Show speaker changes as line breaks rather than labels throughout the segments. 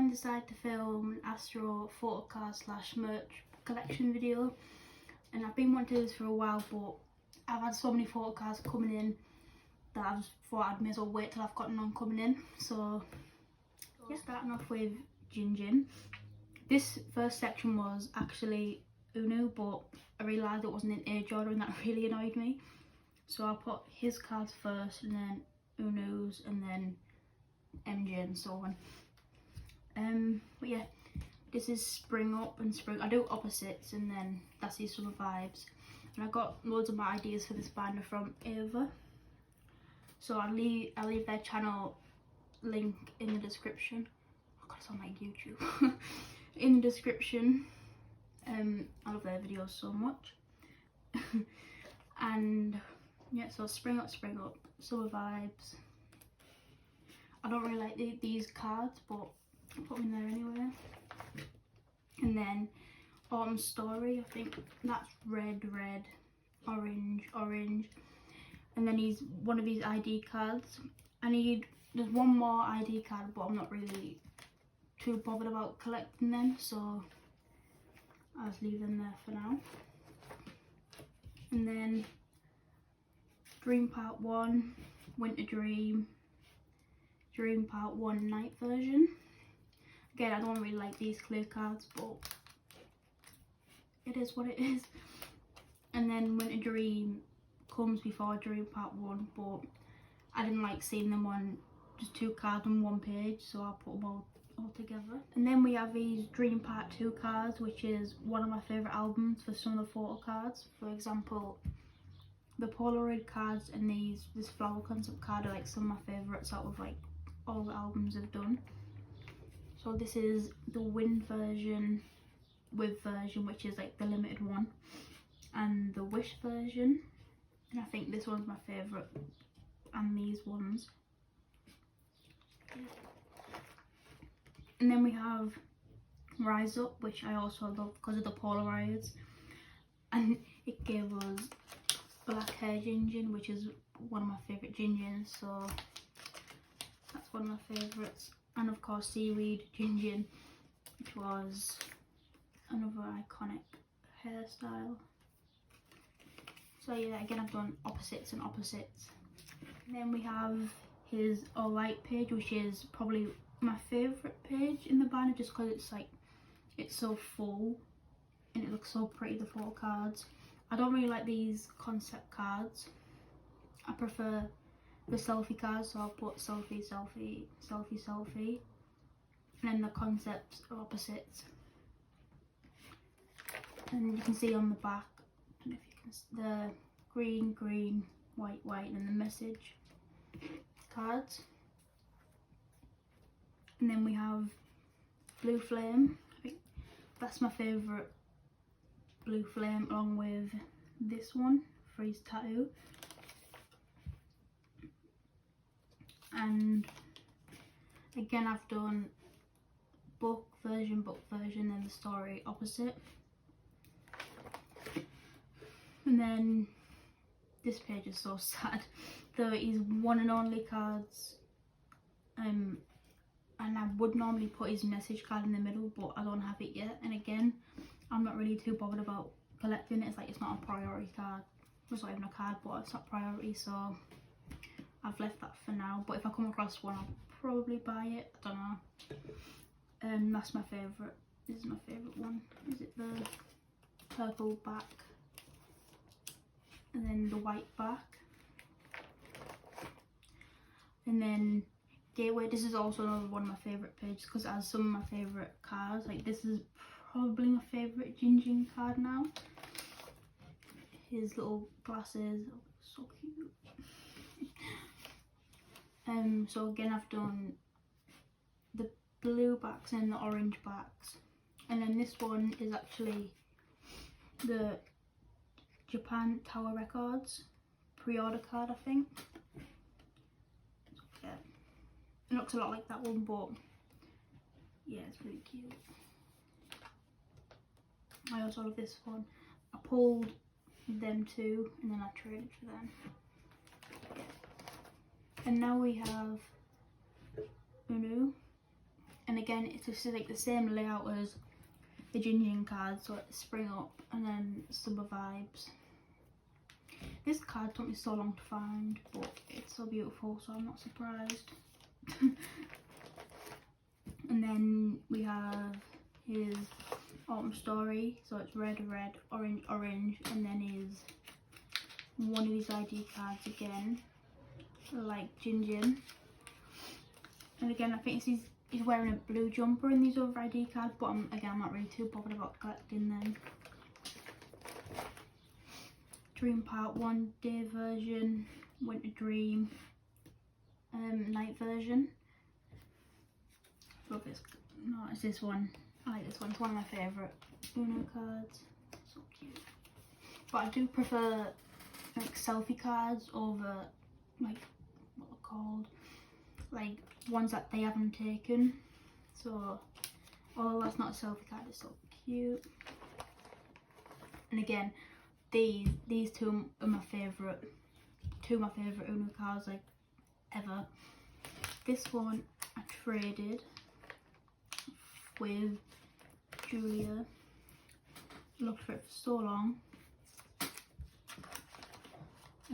finally decided to film an Astro photocard / merch collection video, and I've been wanting to do this for a while, but I've had so many photocards coming in that I just thought I'd may as well wait till I've got none coming in. So yeah, starting off with Jinjin. This first section was actually Unu, but I realised it wasn't in age order and that really annoyed me. So I put his cards first and then Unu's and then MJ and so on. But yeah, this is Spring Up and Spring. I do opposites and then that's these summer vibes. And I got loads of my ideas for this binder from Ava. So I'll leave their channel link in the description. Oh god, I sound like YouTube. In the description. I love their videos so much. And yeah, so Spring Up, summer vibes. I don't really like these cards, but I'll put them in there anyway. And then Autumn Story, I think that's red, orange. And then he's one of his ID cards. There's one more ID card, but I'm not really too bothered about collecting them, so I'll just leave them there for now. And then Dream Part 1, Winter Dream, Dream Part 1 night version. Again, I don't really like these clear cards, but it is what it is. And then Winter Dream comes before Dream Part 1, but I didn't like seeing them on just 2 cards on 1 page, so I put them all together. And then we have these Dream Part 2 cards, which is one of my favourite albums for some of the photo cards. For example, the Polaroid cards and this flower concept card are like some of my favourites out of like all the albums I've done. So this is the Wind version with version, which is like the limited one, and the Wish version, and I think this one's my favourite, and these ones. And then we have Rise Up, which I also love because of the Polaroids, and it gave us Black Hair Jinjin, which is one of my favourite Jinjins, so that's one of my favourites. And of course Seaweed Jinjin, which was another iconic hairstyle. So yeah, again I've done opposites and opposites. And then we have his Alright page, which is probably my favourite page in the binder, just because it's so full and it looks so pretty, the photo cards. I don't really like these concept cards. I prefer the selfie cards, so I'll put selfie, and then the concepts are opposites. And you can see on the back, I don't know if you can, the green, white, and the message cards. And then we have Blue Flame. I think that's my favourite Blue Flame, along with this one for his tattoo. And again I've done book version, and the story opposite. And then this page is so sad. There is one and only cards, and I would normally put his message card in the middle, but I don't have it yet. And again, I'm not really too bothered about collecting it. It's like, it's not a priority card. It's not even a card, but it's not priority, so I've left that for now. But if I come across one, I'll probably buy it. I don't know. That's my favourite. This is my favourite one. Is it the purple back and then the white back? And then Gateway. This is also another one of my favourite pages because it has some of my favourite cards. Like, this is probably my favourite Jinjin card now. His little glasses, oh, so cute. So again I've done the blue backs and the orange backs, and then this one is actually the Japan Tower Records pre-order card, I think. Yeah, it looks a lot like that one, but yeah, it's really cute. I also love this one. I pulled them two and then I traded for them. And now we have Unu, and again it's just like the same layout as the Jinjin card, so it's Spring Up and then Summer Vibes. This card took me so long to find, but it's so beautiful, so I'm not surprised. And then we have his Autumn Story, so it's red, orange, orange, and then his one of his ID cards again, like Jinjin. And again, I think he's wearing a blue jumper in these other ID cards, but I'm not really too bothered about collecting them. Dream Part 1 day version, Winter Dream, night version. Love this. No, it's this one. I like this one. It's one of my favourite Uno cards. So cute. But I do prefer like selfie cards over like what they're called, like ones that they haven't taken. So although that's not a selfie card, it's so cute. And again, these two are my favourite. Two of my favourite Uno cards like ever. This one I traded with Julia. Looked for it for so long.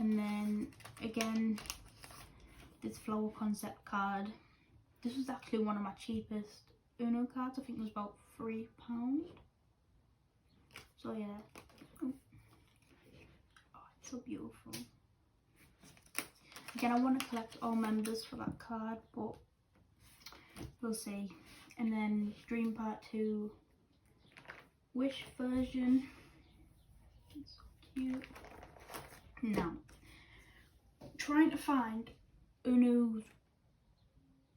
And then again, this flower concept card. This was actually one of my cheapest Uno cards. I think it was about £3. So yeah. Oh, it's so beautiful. Again, I want to collect all members for that card, but we'll see. And then Dream Part 2 Wish version. It's so cute. Now, trying to find Uno's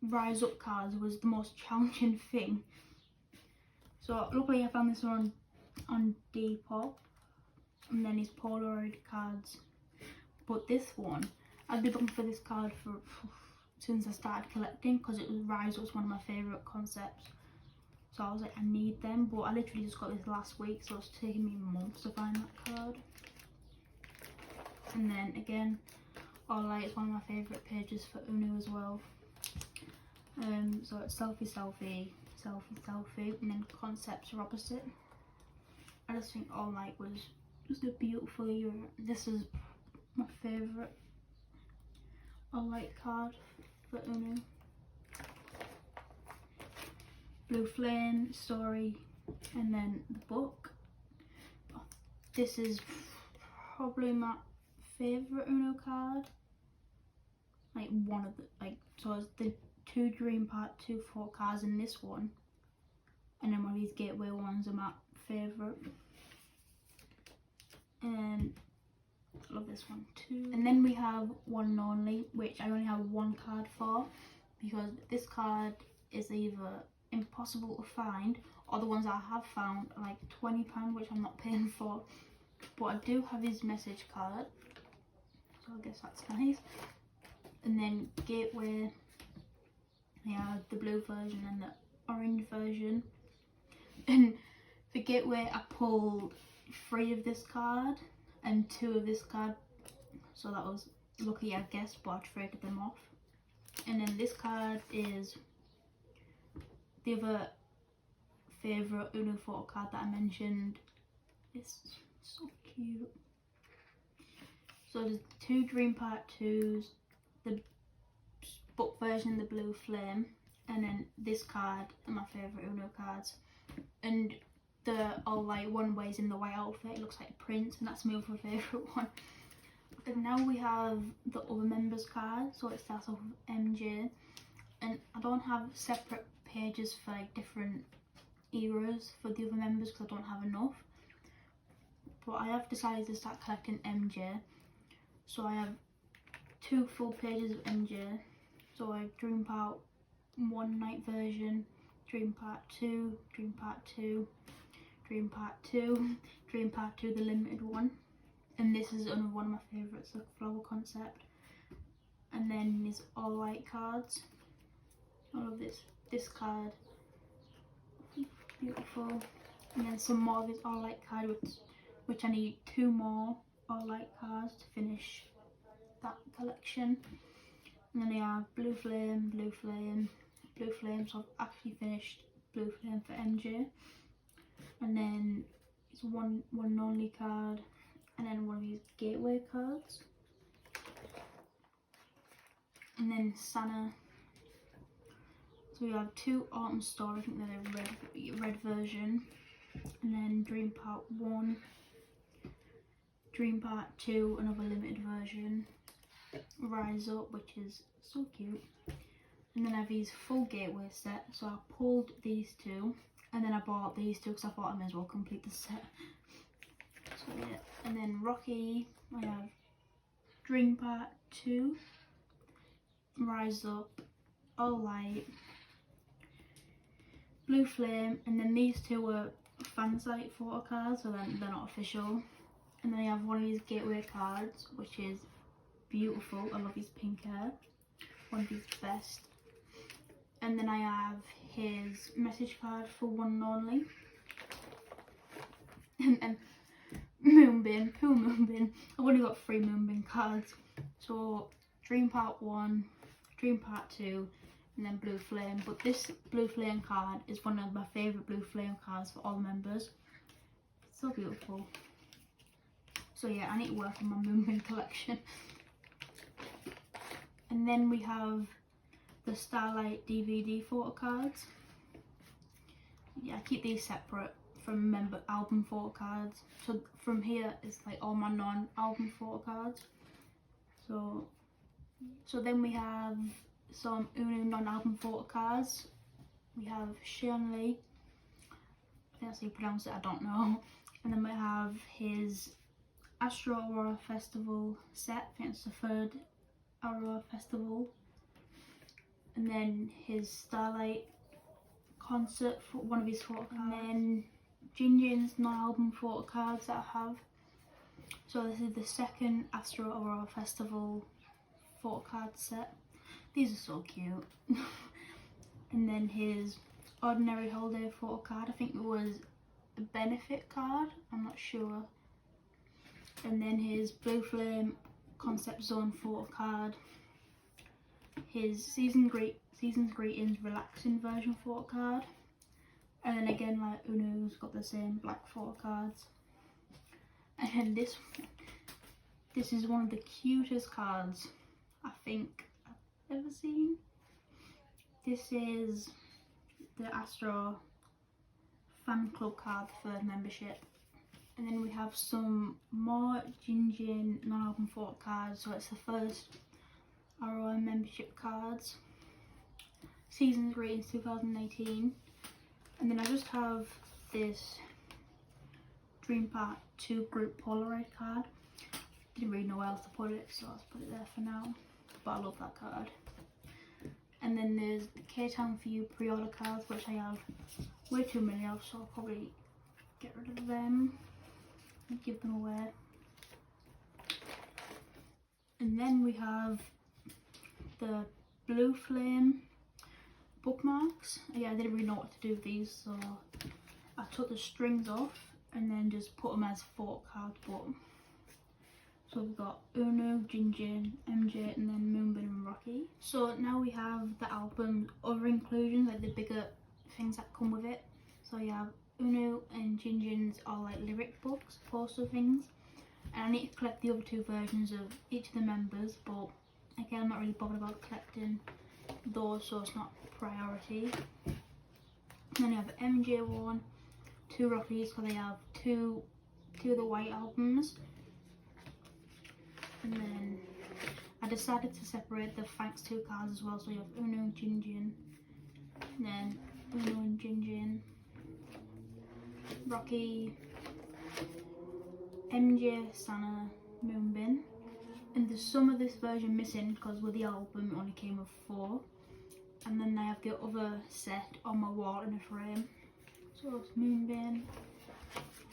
Rise Up cards was the most challenging thing. So luckily I found this one on Depop, and then his Polaroid cards. But this one, I've been looking for this card for since I started collecting, because it was Rise Up was one of my favourite concepts. So I was like, I need them, but I literally just got this last week, so it's taken me months to find that card. And then again, All Light is one of my favourite pages for Uno as well. So it's selfie, selfie, selfie, selfie, and then concepts are opposite. I just think All Light was just a beautiful era. This is my favourite All Light card for Uno. Blue Flame, Story, and then the book. This is probably my favourite Uno card. Like one of the, like, so it's the 2 Dream Part 2 cards in this one. And then one of these Gateway ones are my favourite. And I love this one too. And then we have One and Only, which I only have one card for, because this card is either impossible to find, or the ones I have found are like £20, which I'm not paying for. But I do have his message card, so I guess that's nice. And then Gateway, they have the blue version and the orange version. And for Gateway, I pulled 3 of this card and 2 of this card, so that was lucky, I guess, but I traded them off. And then this card is the other favourite Uno photo card that I mentioned. It's so cute. So there's 2 Dream Part 2s, the book version, the Blue Flame, and then this card are my favourite Uno cards. And the All Light one where he's in the white outfit, it looks like Prince, and that's my other favourite one. And now we have the other members card, so it starts off with MJ, and I don't have separate pages for like different eras for the other members because I don't have enough. But I have decided to start collecting MJ, so I have 2 full pages of MJ. So I have Dream Part 1 night version, Dream Part 2, Dream Part 2, Dream Part 2, Dream Part 2 the limited one, and this is another one of my favourites, the flower concept. And then these All Light cards. I love this card, beautiful. And then some more of his All Light card, which I need 2 more All Light cards to finish that collection. And then they have Blue Flame, Blue Flame, so I've actually finished Blue Flame for MJ. And then it's one and only card, and then one of these gateway cards. And then Sana. So we have 2 Autumn Star, I think they're the red version. And then Dream Part 1, Dream Part 2, another limited version. Rise Up, which is so cute. And then I have these full gateway set, so I pulled these 2, and then I bought these 2 because I thought I may as well complete the set. So yeah, and then Rocky, I have Dream Part 2, Rise Up, All Light, Blue Flame, and then these 2 are fansite photo cards, so they're not official. And then I have one of these gateway cards, which is beautiful. I love his pink hair, one of his best. And then I have his message card for One and Only. And then Moonbin, poor Moonbin. I've only got 3 Moonbin cards. So Dream Part 1, Dream Part 2, and then Blue Flame. But this Blue Flame card is one of my favourite Blue Flame cards for all members. It's so beautiful. So yeah, I need to work on my Moonbin collection. And then we have the Starlight Dvd photo cards. Yeah, I keep these separate from member album photo cards. So from here is like all my non-album photo cards. So then we have some Uno non-album photo cards. We have Shirley, I think that's how you pronounce it, I don't know. And then we have his Astro Aurora Festival set, I think it's the 3rd Aurora Festival. And then his Starlight concert, for one of his photo cards. And then Jinjin's non-album photo cards that I have. So this is the 2nd Astro Aurora Festival photo card set. These are so cute. And then his Ordinary Holiday photo card, I think it was a benefit card, I'm not sure. And then his Blue Flame Concept Zone photo card. His Season's Greetings Relaxing version photo card. And then again, like Uno's got the same black photo cards. And this is one of the cutest cards I think I've ever seen. This is the Astro fan club card for membership. And then we have some more Jinjin non-album photo cards. So it's the 1st Aurora membership cards. Season's Greetings 2018. And then I just have this Dream Part 2 group Polaroid card. Didn't really know where else to put it, so I'll just put it there for now. But I love that card. And then there's the K-Town For You pre-order cards, which I have way too many of, so I'll probably get rid of them and give them away. And then we have the Blue Flame bookmarks. Yeah, I didn't really know what to do with these, so I took the strings off and then just put them as photo cards. But so we've got Uno, Jinjin, MJ, and then Moonbin and Rocky. So now we have the album other inclusions, like the bigger things that come with it. So you have Uno and Jinjin's are like lyric books, poster things. And I need to collect the other 2 versions of each of the members, but again, I'm not really bothered about collecting those, so it's not priority. And then you have MJ one, 2 Rockies, because they have two of the white albums. And then I decided to separate the Thanks 2 cards as well, so you have Uno and Jinjin, and then Uno and Jinjin, Rocky, MJ, Sana, Moonbin. And there's some of this version missing because with the album it only came with 4. And then I have the other set on my wall in a frame. So it's Moonbin,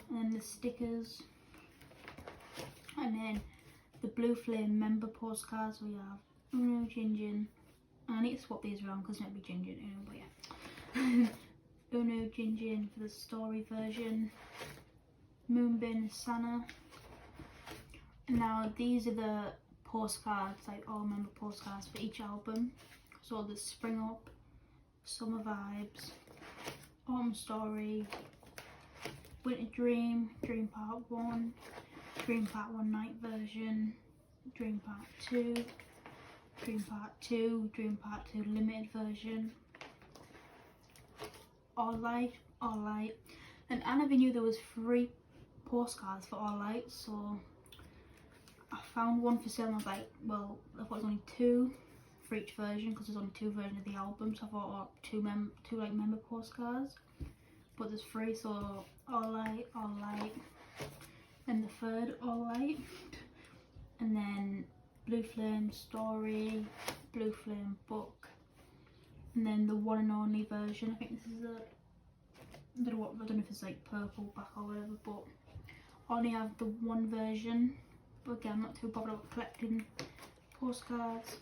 and then the stickers, and then the Blue Flame member postcards. We have Uno, Jinjin, and I need to swap these around because it might be Jinjin, Uno, but yeah. Uno, Jinjin for the story version, Moonbin, Sana. And now these are the postcards, like all member postcards for each album. So the Spring Up, Summer Vibes, Autumn Story, Winter Dream, Dream Part 1, Dream Part 1 Night Version, Dream Part 2, Dream Part 2, Dream Part 2 Limited Version, All Light, and I never knew there was 3 postcards for All Light, so I found one for sale and I was like, well, I thought it was only 2 for each version because there's only 2 versions of the album, so I thought, oh, 2 like member postcards, but there's 3, so All Light, and the third All Light, and then Blue Flame Story, Blue Flame Book, and then the one and only version. I think this is I don't know if it's like purple back or whatever, but I only have the one version, but again I'm not too bothered about collecting postcards.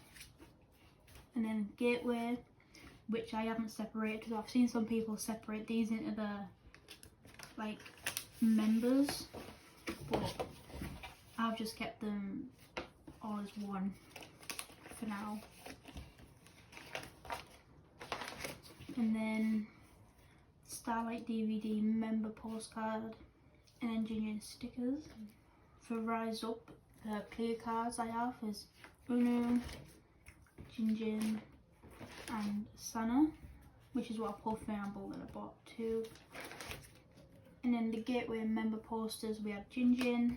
And then Gateway, which I haven't separated, because I've seen some people separate these into the like members, but I've just kept them all as one for now. And then Starlight Dvd member postcard, and engineer stickers. For Rise Up, the clear cards I have is Uno, Jinjin and Sana, which is what I pulled for Amble that I bought 2. And then the Gateway member posters, we have Jinjin,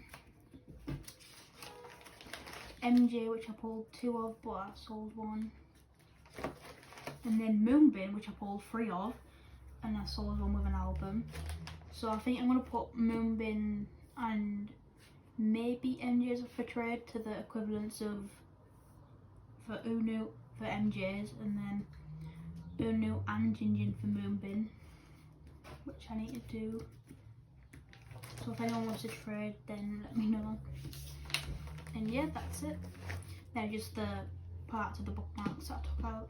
MJ, which I pulled 2 of but I sold 1, and then Moonbin, which I pulled 3 of and I sold 1 with an album. So I think I'm going to put Moonbin and maybe MJ's for trade to the equivalents of for Uno for MJ's, and then Uno and Jinjin for Moonbin, which I need to do. So if anyone wants to trade, then let me know. And yeah, that's it. They're just the parts of the bookmarks that I took out.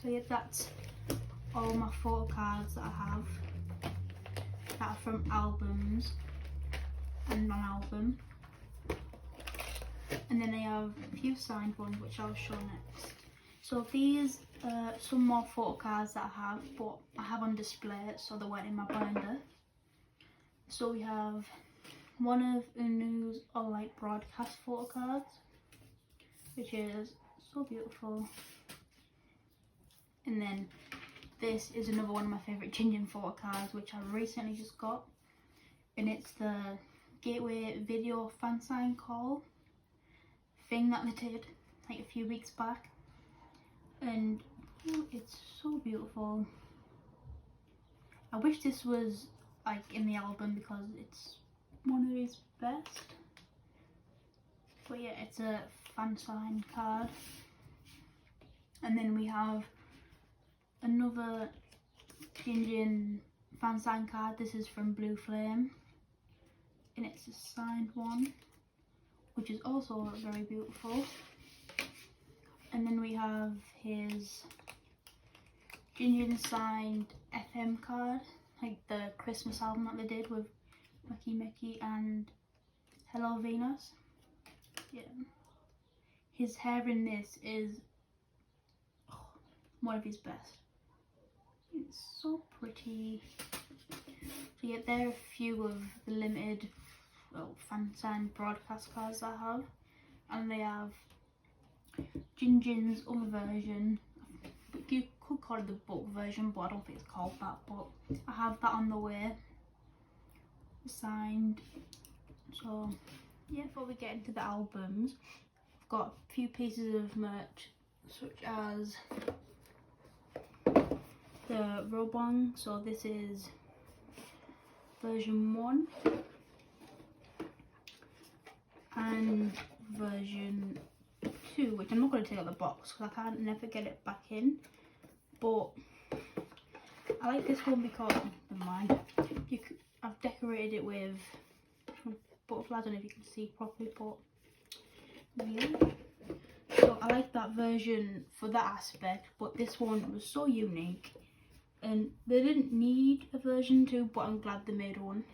So yeah, that's all my photo cards that I have that are from albums and non-album. And then I have a few signed ones which I'll show next. So these are some more photo cards that I have, but I have on display so they weren't in my binder. So we have one of Unu's All Light broadcast photo cards, which is so beautiful. And then this is another one of my favourite Jinjin photo cards, which I recently just got, and it's the Gateway video fan sign call thing that they did like a few weeks back, and it's so beautiful. I wish this was like in the album because it's one of his best, but yeah, it's a fan sign card. And then we have another Jinjin fan sign card. This is from Blue Flame and it's a signed one, which is also very beautiful. And then we have his Jinjin signed FM card, like the Christmas album that they did with Mickey and Hello Venus. Yeah, his hair in this is one of his best. It's so pretty. So yeah, there are a few of the limited fan signed broadcast cards that I have, and they have Jinjin's other version. You could call it the book version, but I don't think it's called that. But I have that on the way, signed. So yeah, before we get into the albums, I've got a few pieces of merch, such as the Robong. So this is version 1 and version 2, which I'm not going to take out the box because I can't never get it back in. But I like this one because, never mind, I've decorated it with butterflies. I don't know if you can see properly, but yeah. So I like that version for that aspect, but this one was so unique and they didn't need a version 2, but I'm glad they made one.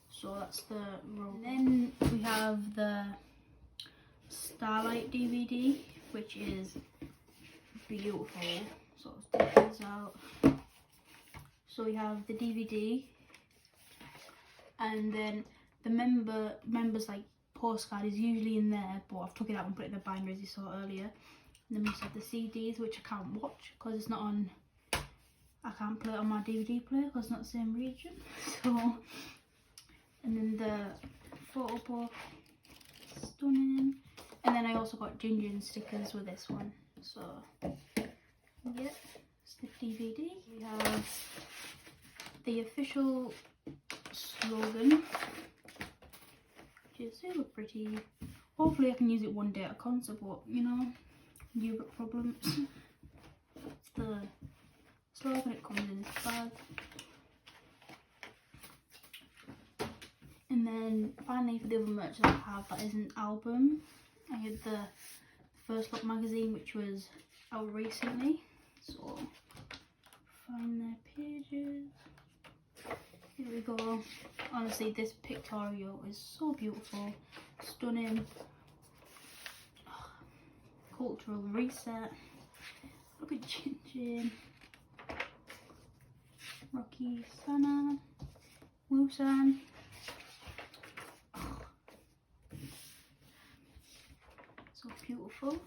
So that's the roll. And then we have the Starlight DVD, which is beautiful. So let's take these out. So we have the DVD, and then the members like postcard is usually in there, but I've took it out and put it in the binder as you saw earlier. And then we just have the CDs, which I can't watch because it's not on. I can't play it on my DVD player because it's not the same region. So, and then the photo book, stunning. And then I also got ginger stickers with this one. So, yep, it's the DVD. We have the official slogan, which is super pretty. Hopefully I can use it one day at a concert, but you know, Europe problems. It's the slogan, it comes in this bag. And then finally for the other merch that I have that is an album, I had the First Look magazine, which was out recently. So find their pages. Here we go. Honestly, this pictorial is so beautiful, stunning. Cultural reset. Look at Chin, Rocky, Sana, Wusan. So beautiful.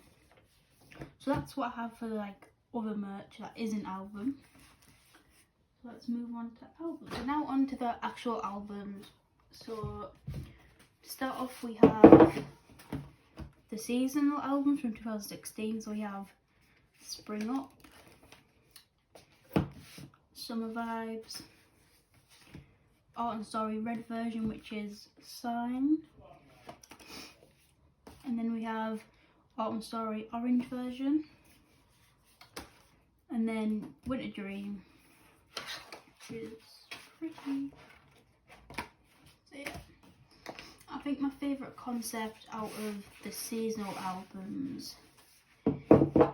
So that's what I have for like other merch that isn't album. So let's move on to albums. So now on to the actual albums. So to start off, we have the seasonal albums from 2016. So we have Spring Up, Summer Vibes, Art and Story Red version, which is signed. And then we have Art and Story Orange version. And then Winter Dream, which is pretty. So yeah. I think my favourite concept out of the seasonal albums,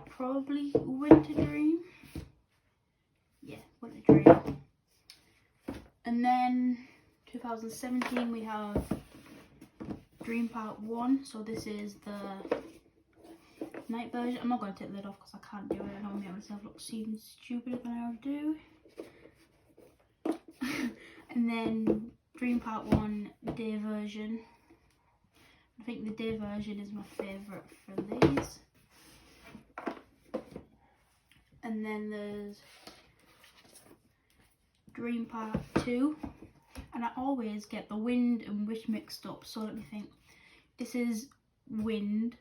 probably Winter Dream. Yeah, Winter Dream. And then 2017 we have Dream Part 1. So this is the night version. I'm not going to take the lid off because I can't do it. I don't make myself look even stupider than I already do. And then Dream Part 1 day version. I think the day version is my favourite for these. And then there's Dream Part 2. And I always get the Wind and Wish mixed up. So let me think. This is Wind,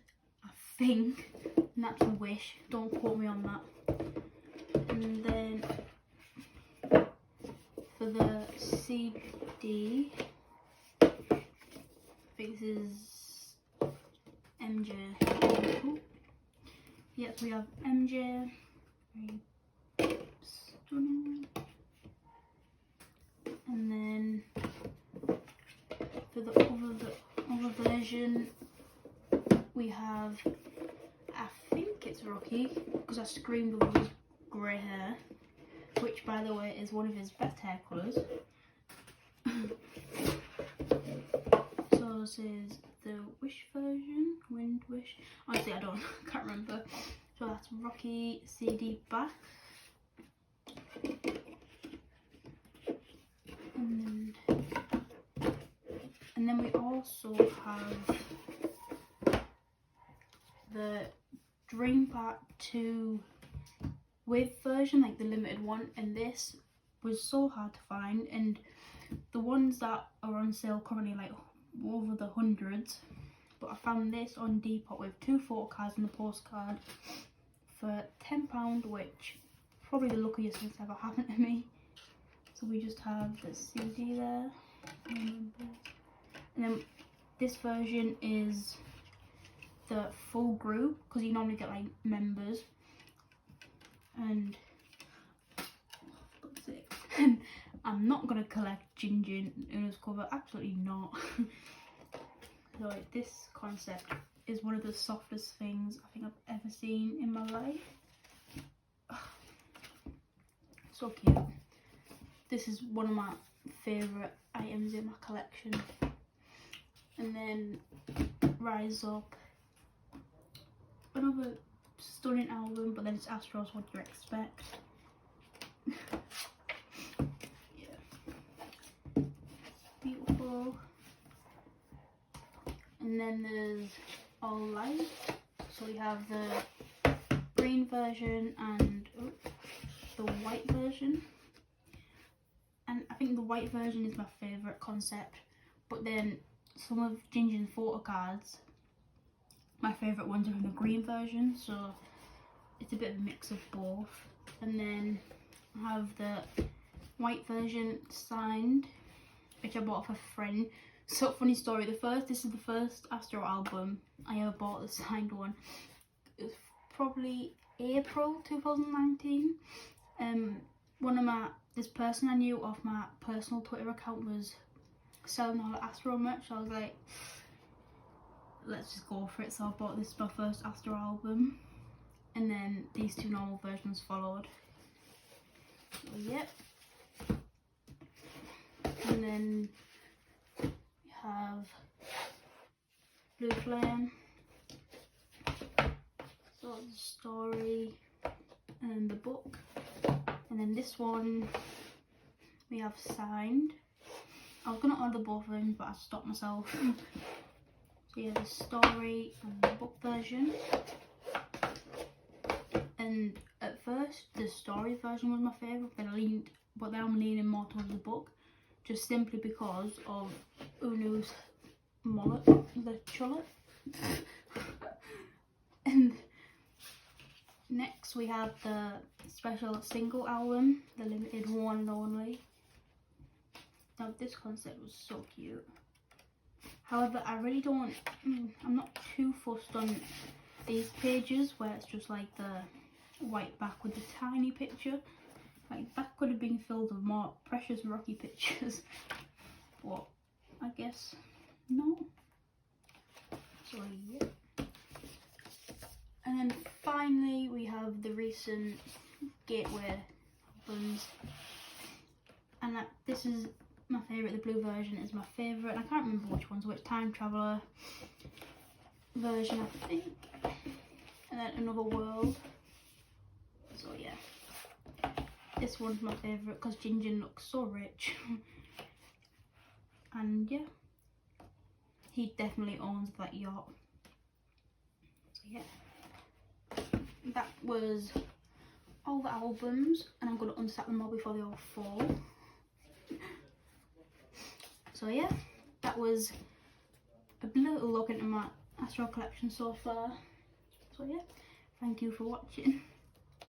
I think. And that's a Wish. Don't quote me on that. And then for the CD, I think this is MJ. Ooh. Yes, we have MJ. Very stunning. And then for the other version, we have, I think it's Rocky, because I screamed with his grey hair, which by the way is one of his best hair colours. So this is the Wish version, Wind Wish. Honestly, I can't remember. So that's Rocky CD back. And then we also have the Dream Part 2 with version, like the limited one, and this was so hard to find, and the ones that are on sale currently like over the hundreds, but I found this on Depop with 2 photo cards and a postcard for £10, which probably the luckiest thing's ever happened to me. So we just have the CD there, and then this version is the full group, because you normally get like members, and that's it. And I'm not gonna collect Ginger and Una's cover, absolutely not. So like, this concept is one of the softest things I think I've ever seen in my life. So cute. This is one of my favourite items in my collection. And then Rise Up, another stunning album, but then it's Astro, so what do you expect? Yeah, beautiful. And then there's all light. So we have the green version and the white version. And I think the white version is my favourite concept. But then some of Ginger's photo cards, my favourite ones are in the green version. So it's a bit of a mix of both. And then I have the white version signed, which I bought off a friend. So funny story, this is the first Astro album I ever bought, the signed one. It was probably April 2019. This person I knew off my personal Twitter account was selling all the Astro merch, so I was like, let's just go for it. So I bought this, my first Astro album, and then these two normal versions followed. So yep. And then have Blue Flame, so the story and the book, and then this one we have signed. I was going to order both of them, but I stopped myself. So yeah, the story and the book version. And at first the story version was my favourite, but then I'm leaning more towards the book, just simply because of Unu's mullet, the chullet. And next we have the special single album, the limited one and only. Now this concept was so cute. However, I'm not too fussed on these pages where it's just like the white back with the tiny picture. Like, that could have been filled with more precious rocky pictures, but I guess no. So yeah. And then finally we have the recent Gateway albums, and this is my favourite. The blue version is my favourite. I can't remember which Time Traveller version, I think, and then Another World. So yeah. This one's my favourite because Ginger looks so rich. And yeah, he definitely owns that yacht. So yeah, that was all the albums, and I'm going to unstack them all before they all fall. So yeah, that was a little look into my Astro collection so far. So yeah, thank you for watching.